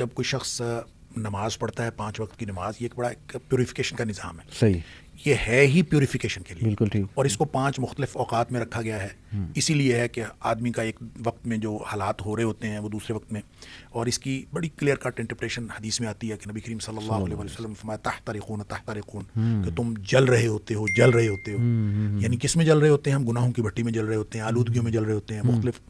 جب کوئی شخص نماز پڑھتا ہے 5 وقت کی نماز، یہ ایک بڑا ایک پیوریفیکیشن کا نظام ہے. صحیح. یہ ہے ہی پیوریفیکیشن کے لیے. بالکل ٹھیک. اور اس کو 5 مختلف اوقات میں رکھا گیا ہے. اسی لیے ہے کہ آدمی کا ایک وقت میں جو حالات ہو رہے ہوتے ہیں وہ دوسرے وقت میں. اور اس کی بڑی کلیئر کٹ انٹرپریشن حدیث میں آتی ہے کہ نبی کریم صلی اللہ علیہ وسلم فرمایا تحترقون تحترقون، کہ تم جل رہے ہوتے ہو جل رہے ہوتے ہو. یعنی کس میں جل رہے ہوتے ہیں؟ ہم گناہوں کی بھٹی میں جل رہے ہوتے ہیں، آلودگیوں میں جل رہے ہوتے ہیں مختلف.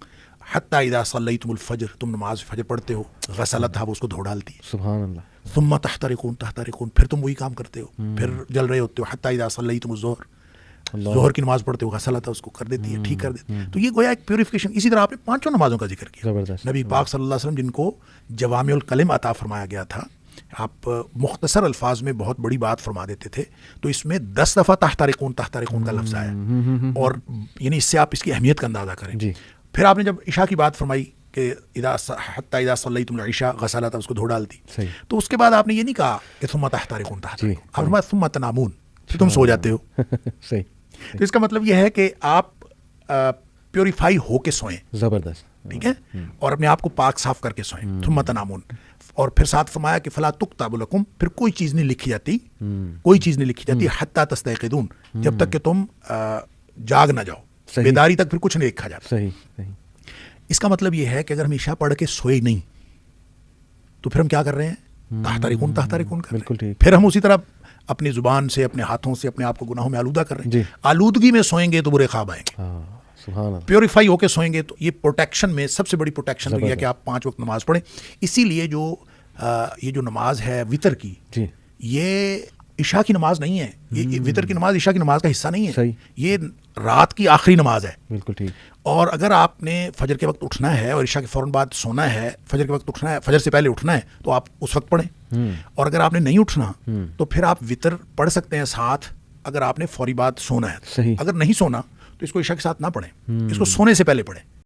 حتی اذا صلیتم الفجر، تم نماز فجر پڑھتے ہو، غسلتھا، وہ اس کو دھو ڈالتی ہے. سبحان اللہ. ثم تحترقون تحترقون، پھر تم وہی کام کرتے ہو، پھر جل رہے ہوتے ہو. حتی اذا صلیتم الظہر، ظہر کی نماز پڑھتے ہو، غسلتھا، اس کو کر دیتی ہے، ٹھیک کر دیتی ہے. تو یہ گویا ایک پیوریفیکیشن. اسی طرح آپ نے 5 نمازوں کا ذکر کیا. زبردست. نبی پاک صلی اللہ علیہ وسلم جن کو جوامع الکلم عطا فرمایا گیا تھا، آپ مختصر الفاظ میں بہت بڑی بات فرما دیتے تھے. تو اس میں 10 دفعہ تحترقون تحترقون کا لفظ آیا. اور یعنی اس سے آپ اس کی اہمیت کا اندازہ کریں. جی. پھر آپ نے جب عشاء کی بات فرمائی کہ حتی اذا صلیتم العشاء غسلتھا، اس کو دھو ڈالتی. تو اس کے بعد آپ نے یہ نہیں کہا کہ ثم تحترقون تحترقون، آپ نے فرمایا ثم تنامون، پھر تم سو جاتے ہو. صحیح. تو اس کا مطلب یہ ہے کہ آپ پیوریفائی ہو کے سوئیں. زبردست. ٹھیک ہے. اور اپنے آپ کو پاک صاف کر کے سوئیں. ثم تنامون. اور پھر ساتھ فرمایا کہ فلا تکتب لکم، پھر کوئی چیز نہیں لکھی جاتی، کوئی چیز نہیں لکھی جاتی حتی تستيقظون، جب تک کہ تم جاگ نہ جاؤ. بیداری تک پھر کچھ نہیں لکھا جاتا. صحیح. صحیح. اس کا مطلب یہ ہے کہ اگر ہم عشاء پڑھ کے سوئے نہیں تو پھر ہم کیا کر رہے ہیں؟ تحترقون تحترقون کر رہے ہیں. پھر ہم اسی طرح اپنی زبان سے، اپنے ہاتھوں سے اپنے آپ کو گناہوں میں آلودہ کر رہے ہیں. آلودگی میں سوئیں گے تو برے خواب آئیں گے. سبحان اللہ. پیوریفائی ہو کے سوئیں گے تو یہ پروٹیکشن میں سب سے بڑی پروٹیکشن تو یہ ہے کہ آپ 5 وقت نماز پڑھیں. اسی لیے یہ جو نماز ہے وطر کی، یہ عشاء کی نماز نہیں ہے. یہ وطر کی نماز عشاء کی نماز کا حصہ نہیں ہے. یہ رات کی آخری نماز ہے. بالکل ٹھیک. اور اگر آپ نے فجر کے وقت اٹھنا ہے اور عشاء کے فوراً بعد سونا ہے، فجر کے وقت اٹھنا ہے، فجر سے پہلے اٹھنا ہے، تو آپ اس وقت پڑھیں. اور اگر آپ نے نہیں اٹھنا تو پھر آپ وطر پڑھ سکتے ہیں ساتھ، اگر آپ نے فوری بعد سونا ہے. اگر نہیں سونا تو اس کو عشاء کے ساتھ نہ پڑھیں، اس کو سونے سے پہلے پڑھیں.